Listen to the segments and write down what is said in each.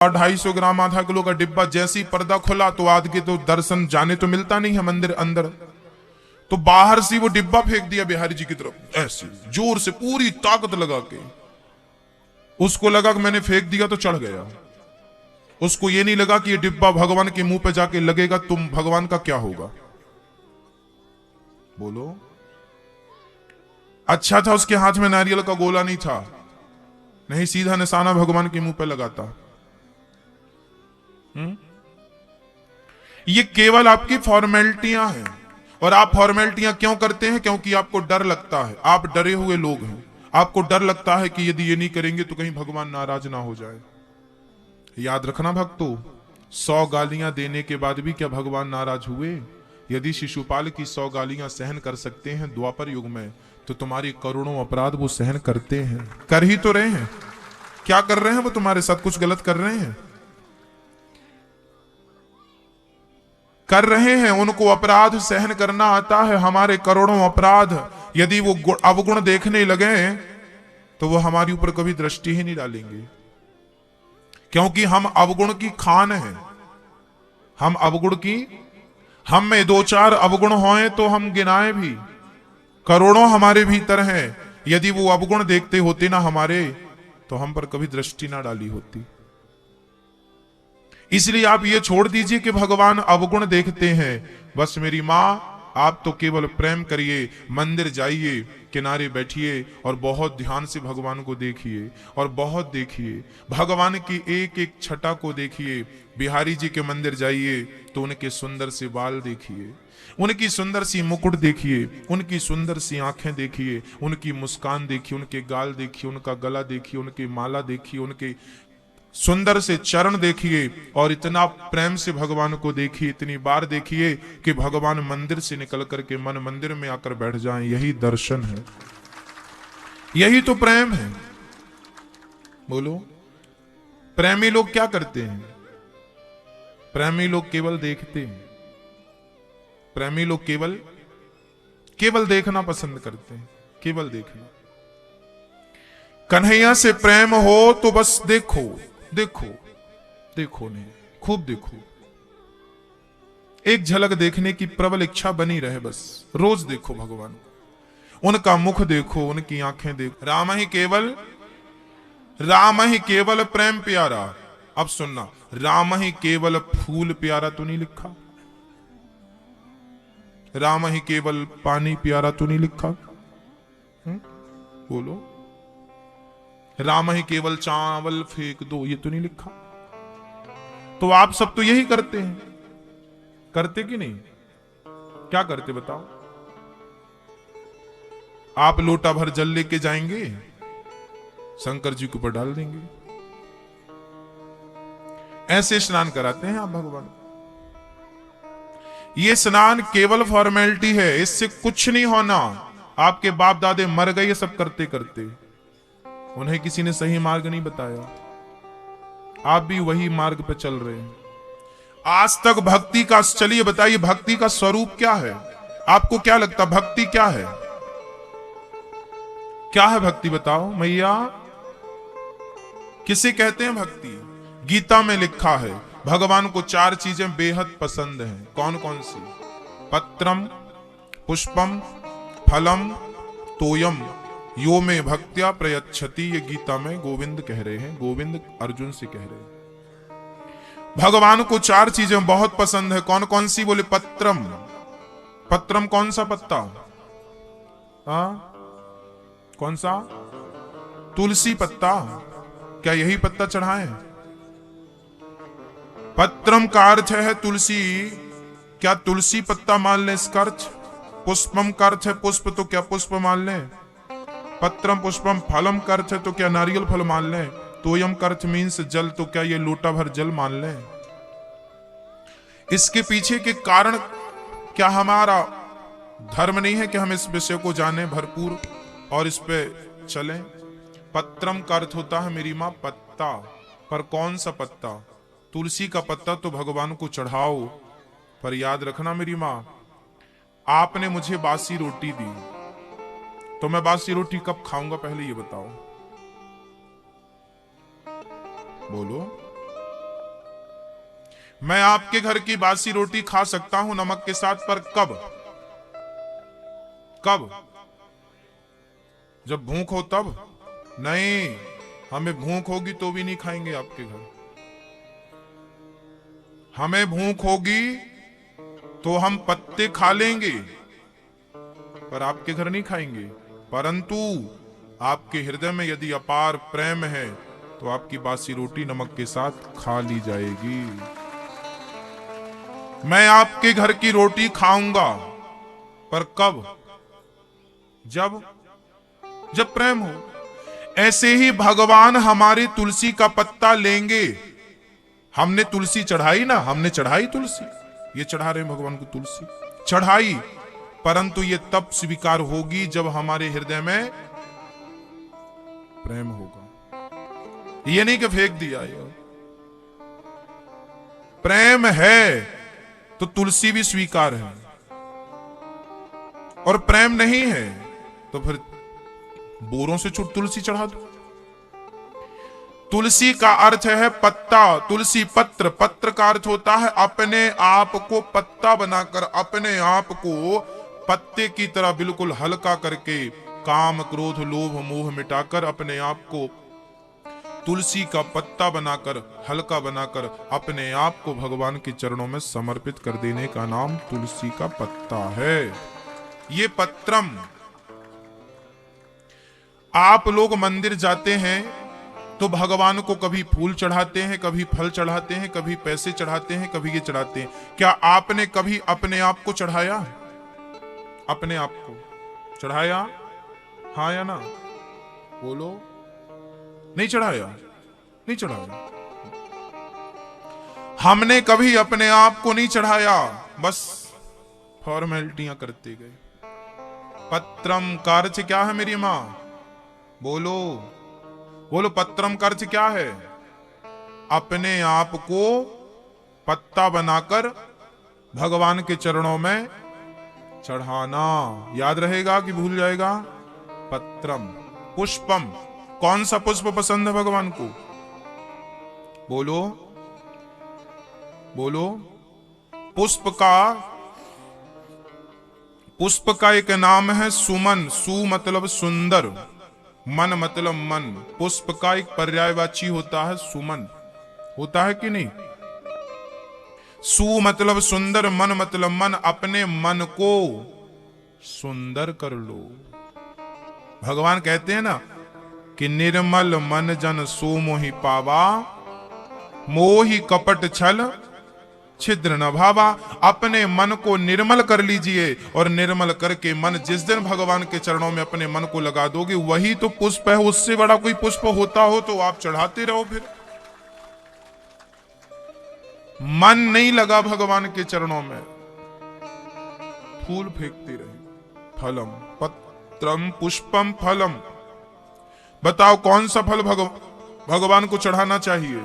250 ग्राम आधा किलो का डिब्बा, जैसे ही पर्दा खुला तो आगे तो दर्शन जाने तो मिलता नहीं है मंदिर अंदर, तो बाहर से वो डिब्बा फेंक दिया बिहारी जी की तरफ, ऐसे जोर से पूरी ताकत लगा के। उसको लगा कि मैंने फेंक दिया तो चढ़ गया। उसको ये नहीं लगा कि ये डिब्बा भगवान के मुंह पे जाके लगेगा, तुम भगवान का क्या होगा। बोलो। अच्छा था उसके हाथ में नारियल का गोला नहीं था, नहीं सीधा निशाना भगवान के मुंह पे लगाता। ये केवल आपकी फॉर्मेलिटियां हैं। और आप फॉर्मेलिटियां क्यों करते हैं? क्योंकि आपको डर लगता है, आप डरे हुए लोग हैं। आपको डर लगता है कि यदि ये नहीं करेंगे तो कहीं भगवान नाराज ना हो जाए। याद रखना भक्तों, 100 गालियां देने के बाद भी क्या भगवान नाराज हुए? यदि शिशुपाल की 100 गालियां सहन कर सकते हैं द्वापर युग में, तो तुम्हारी करोड़ों अपराध वो सहन करते हैं, कर ही तो रहे हैं। क्या कर रहे हैं वो तुम्हारे साथ? कुछ गलत कर रहे हैं? कर रहे हैं। उनको अपराध सहन करना आता है। हमारे करोड़ों अपराध यदि वो अवगुण देखने लगे तो वो हमारे ऊपर कभी दृष्टि ही नहीं डालेंगे, क्योंकि हम अवगुण की खान हैं। हम अवगुण की, हम में 2-4 अवगुण होए तो हम गिनाए भी, करोड़ों हमारे भीतर हैं। यदि वो अवगुण देखते होते ना हमारे, तो हम पर कभी दृष्टि ना डाली होती। इसलिए आप ये छोड़ दीजिए कि भगवान अवगुण देखते हैं। बस मेरी मां, आप तो केवल प्रेम करिए, मंदिर जाइए, किनारे बैठिए और बहुत ध्यान से भगवान को देखिए, और बहुत देखिए भगवान की एक एक छटा को देखिए। बिहारी जी के मंदिर जाइए तो उनके सुंदर से बाल देखिए, उनकी सुंदर सी मुकुट देखिए, उनकी सुंदर सी आंखें देखिए, उनकी मुस्कान देखिए, उनके गाल देखिए, उनका गला देखिए, उनकी माला देखिए, उनके सुंदर से चरण देखिए, और इतना प्रेम से भगवान को देखिए, इतनी बार देखिए कि भगवान मंदिर से निकल करके मन मंदिर में आकर बैठ जाएं। यही दर्शन है, यही तो प्रेम है। बोलो। प्रेमी लोग क्या करते हैं? प्रेमी लोग केवल देखते हैं। प्रेमी लोग केवल देखना पसंद करते हैं, केवल देखना। कन्हैया से प्रेम हो तो बस देखो, देखो, देखो, नहीं खूब देखो। एक झलक देखने की प्रबल इच्छा बनी रहे, बस रोज देखो भगवान, उनका मुख देखो, उनकी आंखें देखो। राम ही केवल प्रेम प्यारा। अब सुनना, राम ही केवल फूल प्यारा तो नहीं लिखा, राम ही केवल पानी प्यारा तो नहीं लिखा। बोलो। राम ही केवल चावल फेंक दो, ये तो नहीं लिखा। तो आप सब तो यही करते हैं, करते कि नहीं? क्या करते बताओ? आप लोटा भर जल लेके जाएंगे, शंकर जी के ऊपर डाल देंगे, ऐसे स्नान कराते हैं आप भगवान। ये स्नान केवल फॉर्मेलिटी है, इससे कुछ नहीं होना। आपके बाप दादे मर गए ये सब करते करते, उन्हें किसी ने सही मार्ग नहीं बताया, आप भी वही मार्ग पे चल रहे हैं आज तक। भक्ति का, चलिए बताइए भक्ति का स्वरूप क्या है? आपको क्या लगता भक्ति क्या है? क्या है भक्ति बताओ मैया? किसे कहते हैं भक्ति? गीता में लिखा है भगवान को 4 चीजें बेहद पसंद हैं। कौन कौन सी? पत्रम, पुष्पम, फलम, तोयम, यो में भक्त्या प्रयच्छति। ये गीता में गोविंद कह रहे हैं, गोविंद अर्जुन से कह रहे हैं। भगवान को 4 चीजें बहुत पसंद है। कौन कौन सी? बोले पत्रम। पत्रम कौन सा पत्ता? कौन सा? तुलसी पत्ता। क्या यही पत्ता चढ़ाएं? पत्रम का अर्थ है तुलसी। क्या तुलसी पत्ता मान लें इसका अर्थ? पुष्पम का अर्थ है पुष्प, तो क्या पुष्प मान लें? पत्रम पुष्पम। फलम का अर्थ है तो क्या नारियल फल मान लें? तोयम का अर्थ मीन्स जल, तो क्या ये लोटा भर जल मान लें? इसके पीछे के कारण क्या हमारा धर्म नहीं है कि हम इस विषय को जाने भरपूर और इस पे चलें? पत्रम का अर्थ होता है मेरी मां पत्ता, पर कौन सा पत्ता? तुलसी का पत्ता तो भगवान को चढ़ाओ, पर याद रखना मेरी मां, आपने मुझे बासी रोटी दी तो मैं बासी रोटी कब खाऊंगा पहले ये बताओ? बोलो। मैं आपके घर की बासी रोटी खा सकता हूं नमक के साथ, पर कब? कब? जब भूख हो तब? नहीं, हमें भूख होगी तो भी नहीं खाएंगे आपके घर। हमें भूख होगी तो हम पत्ते खा लेंगे, पर आपके घर नहीं खाएंगे। परंतु आपके हृदय में यदि अपार प्रेम है तो आपकी बासी रोटी नमक के साथ खा ली जाएगी। मैं आपके घर की रोटी खाऊंगा, पर कब? जब प्रेम हो। ऐसे ही भगवान हमारी तुलसी का पत्ता लेंगे। हमने तुलसी चढ़ाई ना, हमने चढ़ाई तुलसी, ये चढ़ा रहे हैं भगवान को तुलसी चढ़ाई, परंतु ये तब स्वीकार होगी जब हमारे हृदय में प्रेम होगा। ये नहीं कि फेंक दिया। प्रेम है तो तुलसी भी स्वीकार है, और प्रेम नहीं है तो फिर बोरों से तुलसी चढ़ा दो। तुलसी का अर्थ है पत्ता, तुलसी पत्र, पत्र का अर्थ होता है अपने आप को पत्ता बनाकर, अपने आप को पत्ते की तरह बिल्कुल हल्का करके, काम क्रोध लोभ मोह मिटाकर अपने आप को तुलसी का पत्ता बनाकर, हल्का बनाकर अपने आप को भगवान के चरणों में समर्पित कर देने का नाम तुलसी का पत्ता है। ये पत्रम। आप लोग मंदिर जाते हैं तो भगवान को कभी फूल चढ़ाते हैं, कभी फल चढ़ाते हैं, कभी पैसे चढ़ाते हैं, कभी ये चढ़ाते हैं। क्या आपने कभी अपने आप को चढ़ाया? अपने आप को चढ़ाया? हाँ या ना? बोलो। नहीं चढ़ाया? नहीं चढ़ाया। हमने कभी अपने आप को नहीं चढ़ाया, बस फॉर्मेलिटियां करते गए। पत्रम का अर्थ क्या है मेरी मां? बोलो बोलो। पत्रम का अर्थ क्या है? अपने आप को पत्ता बनाकर भगवान के चरणों में चढ़ाना। याद रहेगा कि भूल जाएगा? पत्रम। पुष्पम। कौन सा पुष्प पसंद है भगवान को? बोलो बोलो। पुष्प का एक नाम है सुमन। सु मतलब सुंदर, मन मतलब मन। पुष्प का एक पर्यायवाची होता है सुमन। होता है कि नहीं? सु मतलब सुंदर, मन मतलब मन। अपने मन को सुंदर कर लो। भगवान कहते हैं ना कि निर्मल मन जन सो मोहि पावा, मोहि कपट छल छिद्र न भावा। अपने मन को निर्मल कर लीजिए, और निर्मल करके मन जिस दिन भगवान के चरणों में अपने मन को लगा दोगे, वही तो पुष्प है। उससे बड़ा कोई पुष्प होता हो तो आप चढ़ाते रहो। फिर मन नहीं लगा भगवान के चरणों में, फूल फेंकते रहे। फलम पत्रम पुष्पम फलम। बताओ कौन सा फल भगवान को चढ़ाना चाहिए?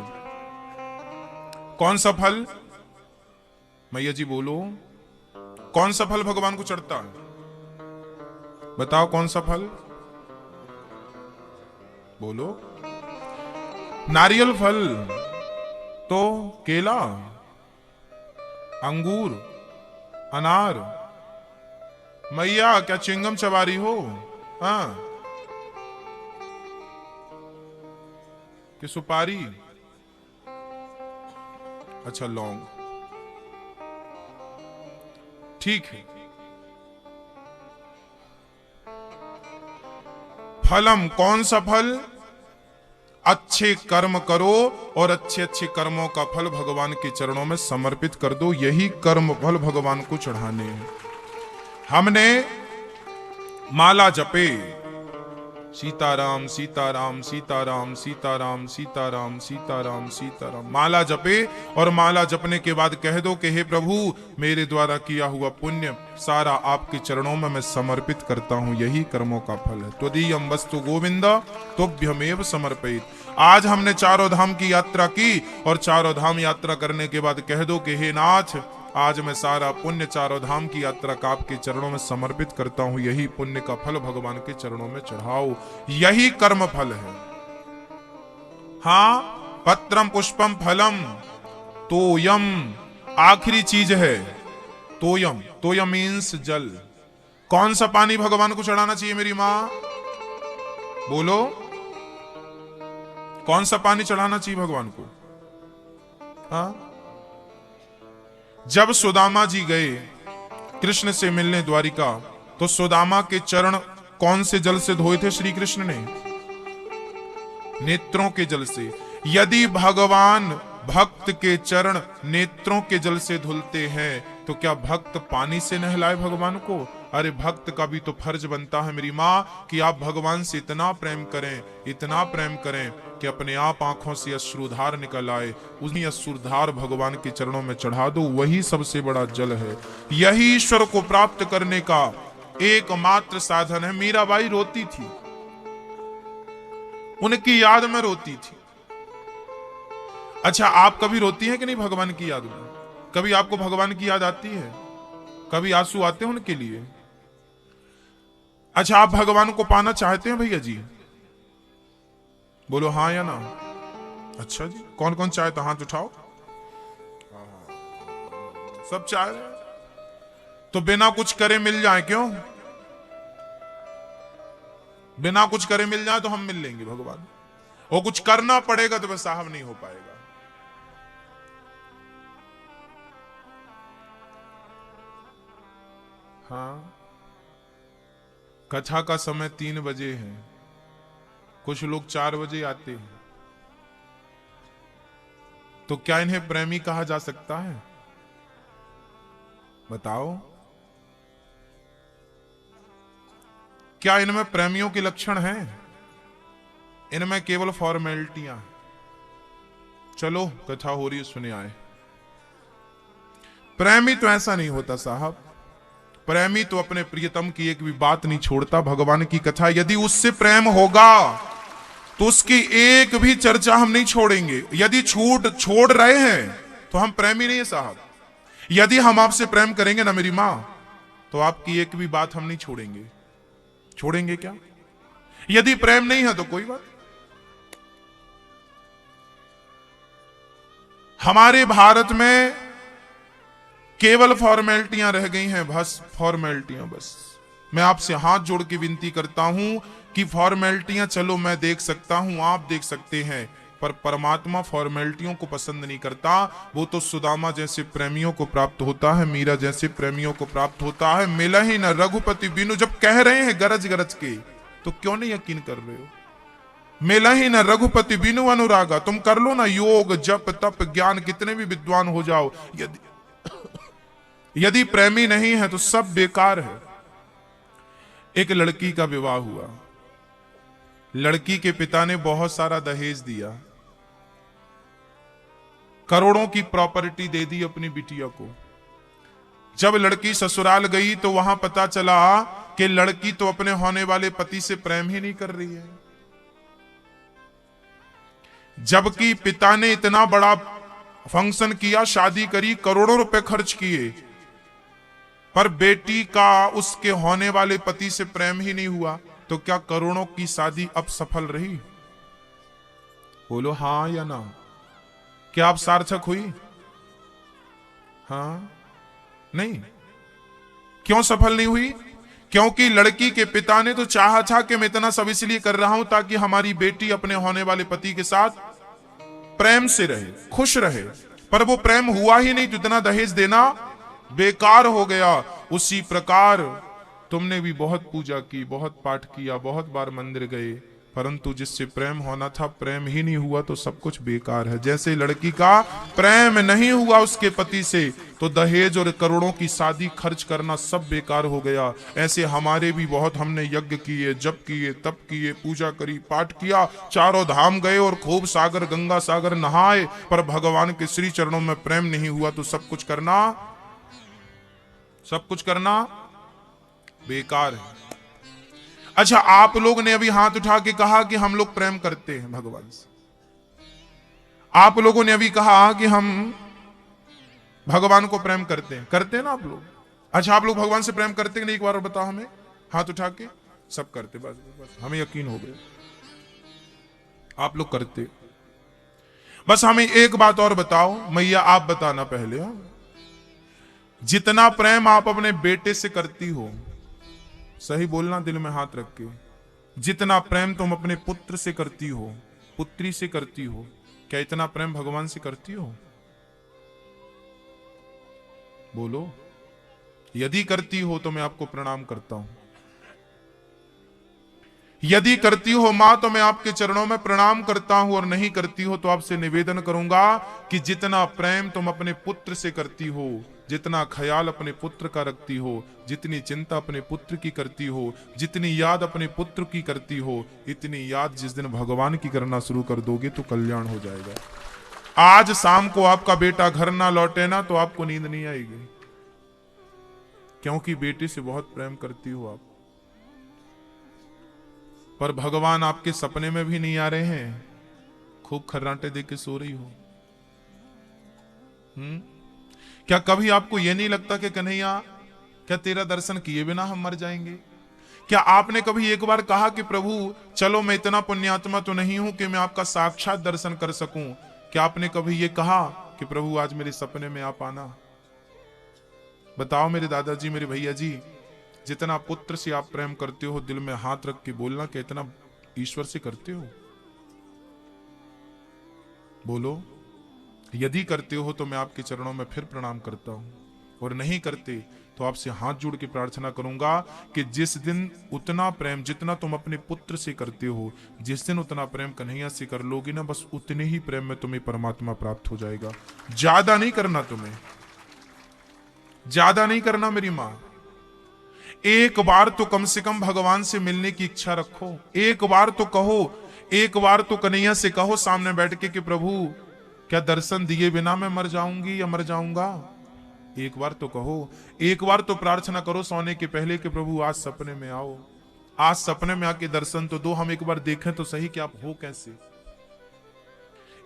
कौन सा फल? मैया जी बोलो। कौन सा फल भगवान को चढ़ता है? बताओ कौन सा फल? बोलो। नारियल फल तो केला, अंगूर, अनार। मैया क्या चिंगम चबारी हो? हाँ कि सुपारी? अच्छा लौंग। ठीक है। फलम कौन सा फल? अच्छे कर्म करो और अच्छे अच्छे कर्मों का फल भगवान के चरणों में समर्पित कर दो। यही कर्म फल भगवान को चढ़ाने हैं। हमने माला जपे, सीताराम सीताराम सीताराम सीताराम सीताराम सीताराम सीताराम। माला जपे, और माला जपने के बाद कह दो कि हे प्रभु, मेरे द्वारा किया हुआ पुण्य सारा आपके चरणों में मैं समर्पित करता हूं। यही कर्मों का फल है। त्वदीयं वस्तु गोविंद तुभ्यमेव समर्पित। आज हमने चारों धाम की यात्रा की, और चारों धाम यात्रा करने के बाद कह दो कि हे नाथ, आज मैं सारा पुण्य चारों धाम की यात्रा का आपके चरणों में समर्पित करता हूं। यही पुण्य का फल भगवान के चरणों में चढ़ाओ। यही कर्म फल है। हाँ, पत्रम पुष्पम फलम। तोयम आखिरी चीज है। तोयम, तोयम मीन्स जल। कौन सा पानी भगवान को चढ़ाना चाहिए मेरी मां? बोलो, कौन सा पानी चढ़ाना चाहिए भगवान को? हाँ? जब सुदामा जी गए कृष्ण से मिलने द्वारिका, तो सुदामा के चरण कौन से जल से धोए थे श्री कृष्ण ने? नेत्रों के जल से। यदि भगवान भक्त के चरण नेत्रों के जल से धुलते हैं, तो क्या भक्त पानी से नहलाए भगवान को? अरे भक्त का भी तो फर्ज बनता है मेरी मां कि आप भगवान से इतना प्रेम करें, इतना प्रेम करें कि अपने आप आंखों से अश्रुधार निकल आए। उन्हीं अश्रुधार भगवान के चरणों में चढ़ा दो, वही सबसे बड़ा जल है। यही ईश्वर को प्राप्त करने का एकमात्र साधन है। मीराबाई रोती थी, उनकी याद में रोती थी। अच्छा, आप कभी रोती हैं कि नहीं भगवान की याद में? कभी आपको भगवान की याद आती है? कभी आंसू आते हैं उनके लिए? अच्छा, आप भगवान को पाना चाहते हैं भैया जी? बोलो हाँ या ना। अच्छा जी, कौन कौन चाहता? हाथ उठाओ। सब चाह रहे हैं। तो बिना कुछ करे मिल जाए क्यों? बिना कुछ करे मिल जाए तो हम मिल लेंगे भगवान। और कुछ करना पड़ेगा तो बस साहब नहीं हो पाएगा। हाँ, कथा का समय 3 बजे है, कुछ लोग 4 बजे आते हैं। तो क्या इन्हें प्रेमी कहा जा सकता है? बताओ, क्या इनमें प्रेमियों के लक्षण हैं? इनमें केवल फॉर्मेलिटियां। चलो, कथा हो रही है, सुने आए। प्रेमी तो ऐसा नहीं होता साहब। प्रेमी तो अपने प्रियतम की एक भी बात नहीं छोड़ता। भगवान की कथा यदि उससे प्रेम होगा तो उसकी एक भी चर्चा हम नहीं छोड़ेंगे। यदि छोड़ रहे हैं तो हम प्रेमी नहीं है साहब। यदि हम आपसे प्रेम करेंगे ना मेरी मां, तो आपकी एक भी बात हम नहीं छोड़ेंगे। छोड़ेंगे क्या? यदि प्रेम नहीं है तो कोई बात। हमारे भारत में केवल फॉर्मेलिटियां रह गई हैं, बस फॉर्मेलिटियां बस। मैं आपसे हाथ जोड़ के विनती करता हूं कि फॉर्मेलिटियां चलो मैं देख सकता हूं, आप देख सकते हैं, पर परमात्मा फॉर्मेलिटियों को पसंद नहीं करता। वो तो सुदामा जैसे प्रेमियों को प्राप्त होता है, मीरा जैसे प्रेमियों को प्राप्त होता है। मिला ही न रघुपति बिनु, जब कह रहे हैं गरज गरज के, तो क्यों नहीं यकीन कर रहे हो? मिला ही न रघुपति बिनु अनुरागा। तुम कर लो ना योग जप तप ज्ञान, कितने भी विद्वान हो जाओ, यदि प्रेमी नहीं है तो सब बेकार है। एक लड़की का विवाह हुआ, लड़की के पिता ने बहुत सारा दहेज दिया, करोड़ों की प्रॉपर्टी दे दी अपनी बिटिया को। जब लड़की ससुराल गई तो वहां पता चला कि लड़की तो अपने होने वाले पति से प्रेम ही नहीं कर रही है। जबकि पिता ने इतना बड़ा फंक्शन किया, शादी करी, करोड़ों रुपए खर्च किए, पर बेटी का उसके होने वाले पति से प्रेम ही नहीं हुआ। तो क्या करोड़ों की शादी अब सफल रही? बोलो हां या ना। क्या अब सार्थक हुई? हाँ नहीं। क्यों सफल नहीं हुई? क्योंकि लड़की के पिता ने तो चाहा था कि मैं इतना सब इसलिए कर रहा हूं ताकि हमारी बेटी अपने होने वाले पति के साथ प्रेम से रहे, खुश रहे, पर वो प्रेम हुआ ही नहीं। तो इतना दहेज देना बेकार हो गया। उसी प्रकार तुमने भी बहुत पूजा की, बहुत पाठ किया, बहुत बार मंदिर गए, परंतु जिससे प्रेम होना था प्रेम ही नहीं हुआ, तो सब कुछ बेकार है। जैसे लड़की का प्रेम नहीं हुआ उसके पति से, तो दहेज और करोड़ों की शादी खर्च करना सब बेकार हो गया। ऐसे हमारे भी बहुत, हमने यज्ञ किए, जप किए, तप किए, पूजा करी, पाठ किया, चारों धाम गए और खूब सागर गंगा सागर नहाए, पर भगवान के श्री चरणों में प्रेम नहीं हुआ, तो सब कुछ करना बेकार है। अच्छा, आप लोग ने अभी हाथ उठा के कहा कि हम लोग प्रेम करते हैं भगवान से। आप लोगों ने अभी कहा कि हम भगवान को प्रेम करते हैं ना आप लोग? अच्छा, आप लोग भगवान से प्रेम करते कि नहीं? एक बार बताओ हमें, हाथ उठा के। सब करते, बस हमें यकीन हो गया आप लोग करते। बस हमें एक बात और बताओ मैया, आप बताना पहले। जितना प्रेम आप अपने बेटे से करती हो, सही बोलना दिल में हाथ रख के, जितना प्रेम तुम अपने पुत्र से करती हो, पुत्री से करती हो, क्या इतना प्रेम भगवान से करती हो? बोलो। यदि करती हो तो मैं आपको प्रणाम करता हूं। यदि करती हो मां तो मैं आपके चरणों में प्रणाम करता हूं, और नहीं करती हो तो आपसे निवेदन करूंगा कि जितना प्रेम तुम अपने पुत्र से करती हो, जितना ख्याल अपने पुत्र का रखती हो, जितनी चिंता अपने पुत्र की करती हो, जितनी याद अपने पुत्र की करती हो, इतनी याद जिस दिन भगवान की करना शुरू कर दोगे तो कल्याण हो जाएगा। आज शाम को आपका बेटा घर ना लौटे ना तो आपको नींद नहीं आएगी, क्योंकि बेटे से बहुत प्रेम करती हो आप। पर भगवान आपके सपने में भी नहीं आ रहे हैं, खूब खर्राटे दे के सो रही हो। क्या कभी आपको यह नहीं लगता कि कन्हैया, क्या तेरा दर्शन किए बिना हम मर जाएंगे? क्या आपने कभी एक बार कहा कि प्रभु चलो, मैं इतना पुण्यात्मा तो नहीं हूं कि मैं आपका साक्षात दर्शन कर सकूं? क्या आपने कभी यह कहा कि प्रभु आज मेरे सपने में आप आना? बताओ मेरे दादाजी, मेरे भैया जी, जितना पुत्र से आप प्रेम करते हो, दिल में हाथ रख के बोलना कि इतना ईश्वर से करते हो। बोलो। यदि करते हो तो मैं आपके चरणों में फिर प्रणाम करता हूं, और नहीं करते तो आपसे हाथ जोड़ के प्रार्थना करूंगा कि जिस दिन उतना प्रेम जितना तुम अपने पुत्र से करते हो, जिस दिन उतना प्रेम कन्हैया से कर लोगे ना, बस उतने ही प्रेम में तुम्हें परमात्मा प्राप्त हो जाएगा। ज्यादा नहीं करना, तुम्हें ज्यादा नहीं करना मेरी मां। एक बार तो कम से कम भगवान से मिलने की इच्छा रखो। एक बार तो कहो, एक बार तो कन्हैया से कहो सामने बैठ के कि प्रभु क्या दर्शन दिए बिना मैं मर जाऊंगी या मर जाऊंगा? एक बार तो कहो। एक बार तो प्रार्थना करो सोने के पहले कि प्रभु आज सपने में आओ, आज सपने में आके दर्शन तो दो, हम एक बार देखें तो सही कि आप हो कैसे।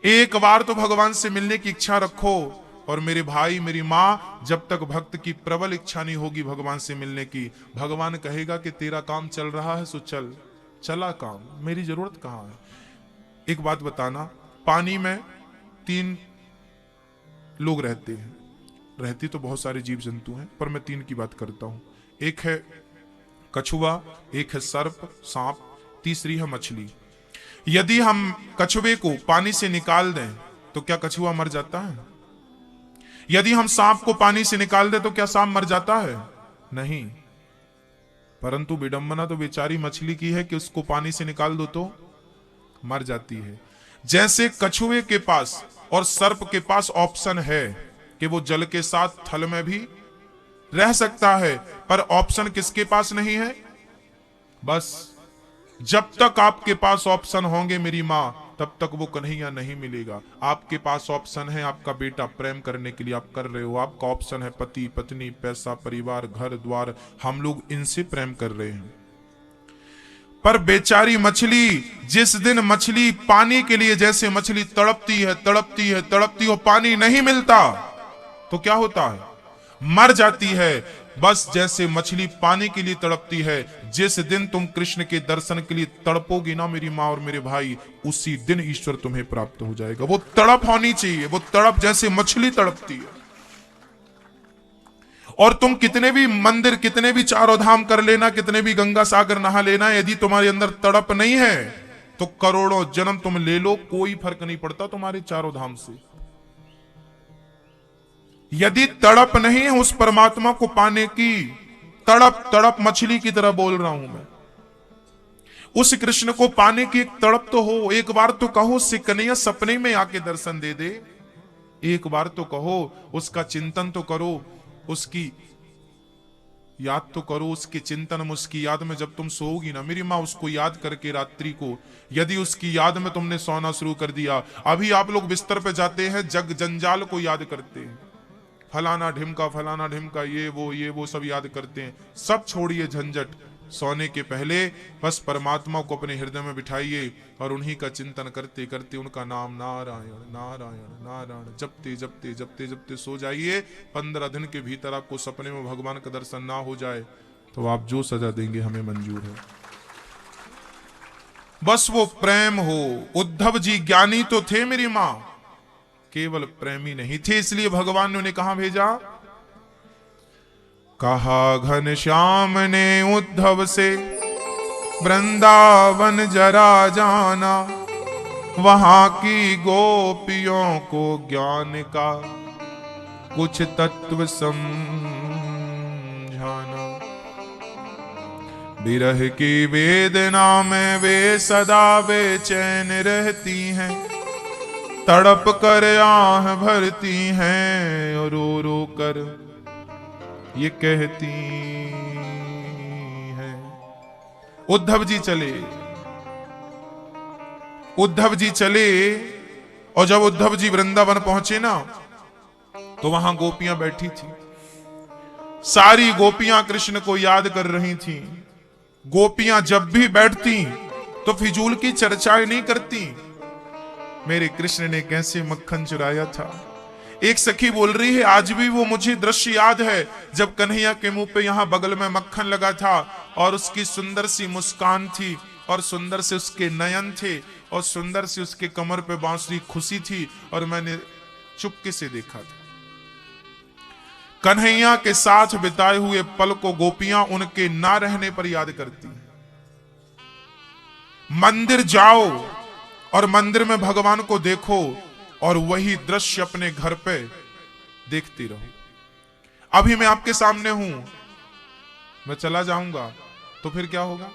एक बार तो भगवान से मिलने की इच्छा रखो। और मेरे भाई मेरी मां, जब तक भक्त की प्रबल इच्छा नहीं होगी भगवान से मिलने की, भगवान कहेगा कि तेरा काम चल रहा है सो चल, चला काम, मेरी जरूरत कहां है? एक बात बताना, पानी में 3 लोग रहते हैं, रहती तो बहुत सारे जीव जंतु हैं, पर मैं 3 की बात करता हूं। एक है कछुआ, एक है सर्प सांप, तीसरी है मछली। यदि हम कछुए को पानी से निकाल दें तो क्या कछुआ मर जाता है? यदि हम सांप को पानी से निकाल दें तो क्या सांप मर जाता है? नहीं। परंतु विडंबना तो बेचारी मछली की है कि उसको पानी से निकाल दो तो मर जाती है। जैसे कछुए के पास और सर्प के पास ऑप्शन है कि वो जल के साथ थल में भी रह सकता है, पर ऑप्शन किसके पास नहीं है? बस जब तक आपके पास ऑप्शन होंगे मेरी मां, तब तक वो कन्हैया नहीं मिलेगा। आपके पास ऑप्शन है आपका बेटा प्रेम करने के लिए, आप कर रहे हो। आपका ऑप्शन है पति पत्नी, पैसा, परिवार, घर द्वार, हम लोग इनसे प्रेम कर रहे हैं। पर बेचारी मछली, जिस दिन मछली पानी के लिए, जैसे मछली तड़पती है तड़पती है तड़पती हो, पानी नहीं मिलता तो क्या होता है? मर जाती है। बस जैसे मछली पानी के लिए तड़पती है, जिस दिन तुम कृष्ण के दर्शन के लिए तड़पोगी ना मेरी माँ और मेरे भाई, उसी दिन ईश्वर तुम्हें प्राप्त हो जाएगा। वो तड़प होनी चाहिए, वो तड़प जैसे मछली तड़पती है। और तुम कितने भी मंदिर, कितने भी चारों धाम कर लेना, कितने भी गंगा सागर नहा लेना, यदि तुम्हारे अंदर तड़प नहीं है तो करोड़ों जन्म तुम ले लो, कोई फर्क नहीं पड़ता तुम्हारे चारों धाम से। यदि तड़प नहीं है उस परमात्मा को पाने की, तड़प तड़प मछली की तरह बोल रहा हूं मैं, उस कृष्ण को पाने की एक तड़प तो हो। एक बार तो कहो से कन्हैया सपने में आके दर्शन दे दे, एक बार तो कहो, उसका चिंतन तो करो, उसकी याद तो करो। उसके चिंतन में, उसकी याद में जब तुम सोओगी ना मेरी माँ, उसको याद करके रात्रि को, यदि उसकी याद में तुमने सोना शुरू कर दिया, अभी आप लोग बिस्तर पे जाते हैं, जग जंजाल को याद करते हैं, फलाना ढिमका, ये वो सब याद करते हैं। सब छोड़िए झंझट, सोने के पहले बस परमात्मा को अपने हृदय में बिठाइए और उन्हीं का चिंतन करते करते उनका नाम नारायण नारायण नारायण जपते जपते जपते जपते सो जाइए। 15 दिन के भीतर आपको सपने में भगवान का दर्शन ना हो जाए तो आप जो सजा देंगे हमें मंजूर है। बस वो प्रेम हो। उद्धव जी ज्ञानी तो थे मेरी मां, केवल प्रेमी नहीं थे, इसलिए भगवान ने उन्हें कहां भेजा? कहा घनश्याम ने उद्धव से वृंदावन जरा जाना, वहां की गोपियों को ज्ञान का कुछ तत्व समझाना। विरह की वेदना में वे सदा बेचैन रहती हैं, तड़प कर आह भरती हैं और रो रो कर ये कहती हैं। उद्धव जी चले, उद्धव जी चले, और जब उद्धव जी वृंदावन पहुंचे ना, तो वहां गोपियां बैठी थी। सारी गोपियां कृष्ण को याद कर रही थीं। गोपियां जब भी बैठती तो फिजूल की चर्चाएं नहीं करती, मेरे कृष्ण ने कैसे मक्खन चुराया था। एक सखी बोल रही है, आज भी वो मुझे दृश्य याद है जब कन्हैया के मुंह पे यहां बगल में मक्खन लगा था और उसकी सुंदर सी मुस्कान थी और सुंदर से उसके नयन थे और सुंदर से उसके कमर पे बांसुरी खुशी थी, और मैंने चुपके से देखा था। कन्हैया के साथ बिताए हुए पल को गोपियां उनके ना रहने पर याद करती हैं। मंदिर जाओ और मंदिर में भगवान को देखो और वही दृश्य अपने घर पे देखती रहो। अभी मैं आपके सामने हूं, मैं चला जाऊंगा तो फिर क्या होगा?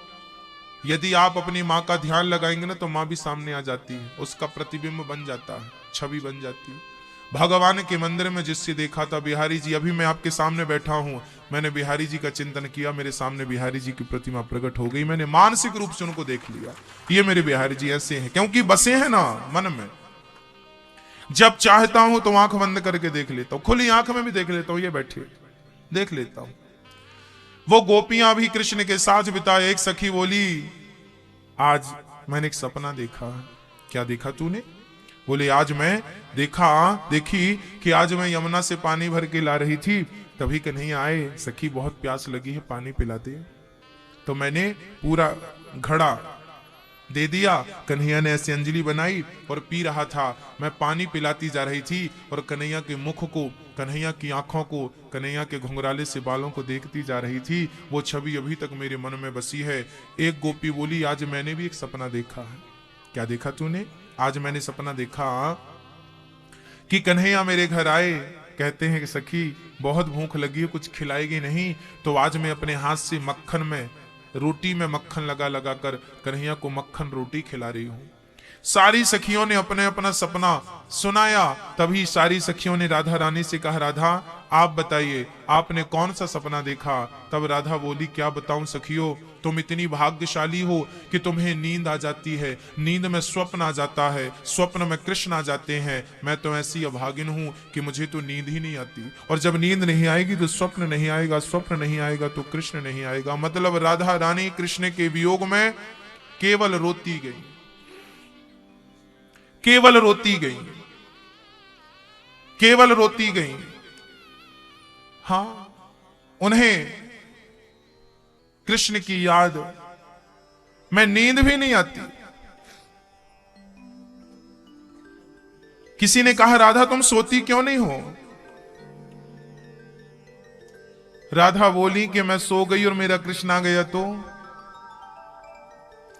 यदि आप अपनी मां का ध्यान लगाएंगे ना, तो मां भी सामने आ जाती है, उसका प्रतिबिंब बन जाता है, छवि बन जाती है। भगवान के मंदिर में जिससे देखा था बिहारी जी, अभी मैं आपके सामने बैठा हूं, मैंने बिहारी जी का चिंतन किया, मेरे सामने बिहारी जी की प्रतिमा प्रकट हो गई, मैंने मानसिक रूप से उनको देख लिया। ये मेरे बिहारी जी ऐसे हैं, क्योंकि बसे हैं ना मन में। जब चाहता हूं तो आंख बंद करके देख लेता हूं, खुली आंख में भी देख लेता हूं, ये बैठे देख लेता हूं। वो गोपियां भी कृष्ण के साथ बिताए। एक सखी बोली, आज मैंने एक सपना देखा। क्या देखा तूने? बोले, आज मैं देखी कि आज मैं यमुना से पानी भर के ला रही थी, तभी कन्हैया आए, सखी बहुत प्यास लगी है, पानी पिला दे। तो मैंने पूरा घड़ा दे दिया, कन्हैया ने ऐसी अंजलि बनाई और पी रहा था। मैं पानी पिलाती जा रही थी और कन्हैया के मुख को, कन्हैया की आंखों को, कन्हैया के घुंघराले से बालों को देखती जा रही थी। वो छवि अभी तक मेरे मन में बसी है। एक गोपी बोली, आज मैंने भी एक सपना देखा है। क्या देखा तूने? आज मैंने सपना देखा कि कन्हैया मेरे घर आए, कहते हैं कि सखी बहुत भूख लगी है, कुछ खिलाएगी नहीं, तो आज मैं अपने हाथ से मक्खन में, रोटी में मक्खन लगा लगा कर कन्हैया को मक्खन रोटी खिला रही हूं। सारी सखियों ने अपने अपना सपना सुनाया। तभी सारी सखियों ने राधा रानी से कहा, राधा आप बताइए आपने कौन सा सपना देखा? तब राधा बोली, क्या बताऊं सखियों, तुम इतनी भाग्यशाली हो कि तुम्हें नींद आ जाती है, नींद में स्वप्न आ जाता है, स्वप्न में कृष्ण आ जाते हैं। मैं तो ऐसी अभागिन हूं कि मुझे तो नींद ही नहीं आती, और जब नींद नहीं आएगी तो स्वप्न नहीं आएगा, स्वप्न नहीं आएगा तो कृष्ण नहीं आएगा। मतलब राधा रानी कृष्ण के वियोग में केवल रोती गई, केवल रोती गई, केवल रोती गई। हाँ, उन्हें कृष्ण की याद में नींद भी नहीं आती। किसी ने कहा, राधा तुम सोती क्यों नहीं हो? राधा बोली कि मैं सो गई और मेरा कृष्ण आ गया तो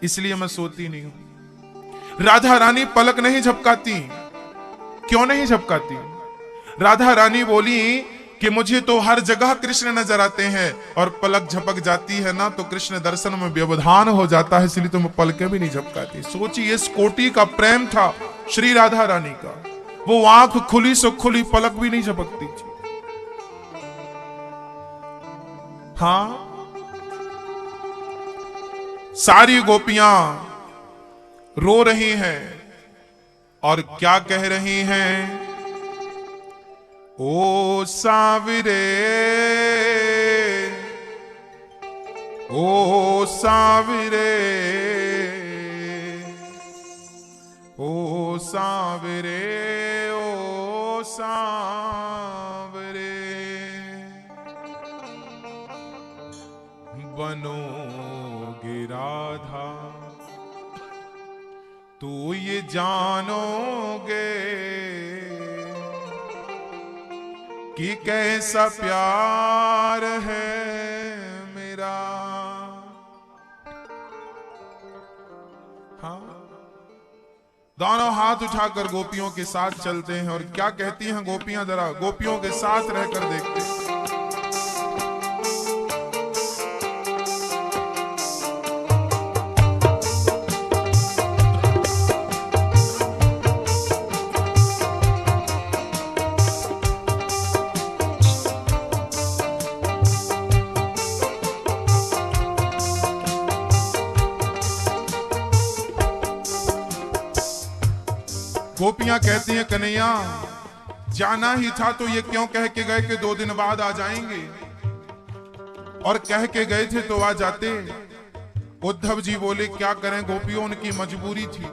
इसलिए मैं सोती नहीं हूं। राधा रानी पलक नहीं झपकाती। क्यों नहीं झपकाती? राधा रानी बोली कि मुझे तो हर जगह कृष्ण नजर आते हैं, और पलक झपक जाती है ना तो कृष्ण दर्शन में व्यवधान हो जाता है, इसलिए तो मैं पलकें भी नहीं झपकाती। सोचिए, इस कोटि का प्रेम था श्री राधा रानी का। वो आंख खुली सो खुली, पलक भी नहीं झपकती थी। हाँ, सारी गोपियां रो रही हैं और क्या कह रही हैं? ओ सावरे, ओ सावरे, ओ सावरे, ओ सावरे, बनोगे राधा तू ये जानोगे, कि कैसा प्यार है मेरा। हाँ, दोनों हाथ उठाकर गोपियों के साथ चलते हैं और क्या कहती हैं गोपियां, जरा गोपियों के साथ रहकर देखते हैं। गोपियां कहती हैं कन्हैया जाना ही था तो ये क्यों कह के गए कि 2 दिन बाद आ जाएंगे, और कह के गए थे तो आ जाते। उद्धव जी बोले क्या करें गोपियों, उनकी मजबूरी थी,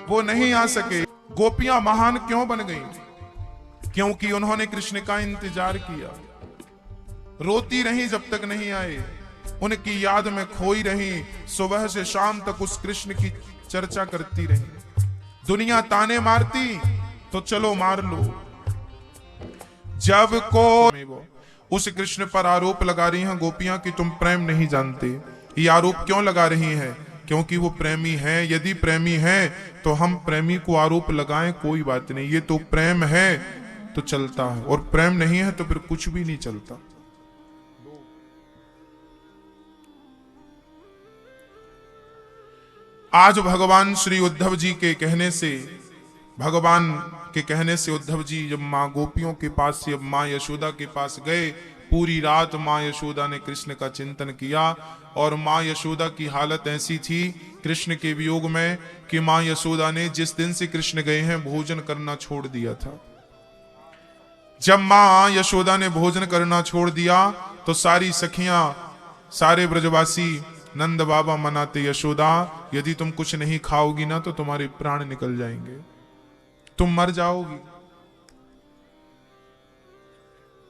वो नहीं आ सके। गोपियां महान क्यों बन गईं? क्योंकि उन्होंने कृष्ण का इंतजार किया, रोती रही जब तक नहीं आए, उनकी याद में खोई रही, सुबह से शाम तक उस कृष्ण की चर्चा करती रही। दुनिया ताने मारती तो चलो मार लो, जब को उस कृष्ण पर आरोप लगा रही हैं गोपियां कि तुम प्रेम नहीं जानते। ये आरोप क्यों लगा रही हैं? क्योंकि वो प्रेमी है। यदि प्रेमी है तो हम प्रेमी को आरोप लगाएं कोई बात नहीं, ये तो प्रेम है तो चलता है, और प्रेम नहीं है तो फिर कुछ भी नहीं चलता। आज भगवान श्री उद्धव जी के कहने से, भगवान के कहने से उद्धव जी जब मां गोपियों के पास से अब मां यशोदा के पास गए, पूरी रात मां यशोदा ने कृष्ण का चिंतन किया, और मां यशोदा की हालत ऐसी थी कृष्ण के वियोग में कि मां यशोदा ने जिस दिन से कृष्ण गए हैं भोजन करना छोड़ दिया था। जब मां यशोदा ने भोजन करना छोड़ दिया तो सारी सखियां, सारे ब्रजवासी नंद बाबा मनाते, यशोदा यदि तुम कुछ नहीं खाओगी ना तो तुम्हारे प्राण निकल जाएंगे, तुम मर जाओगी,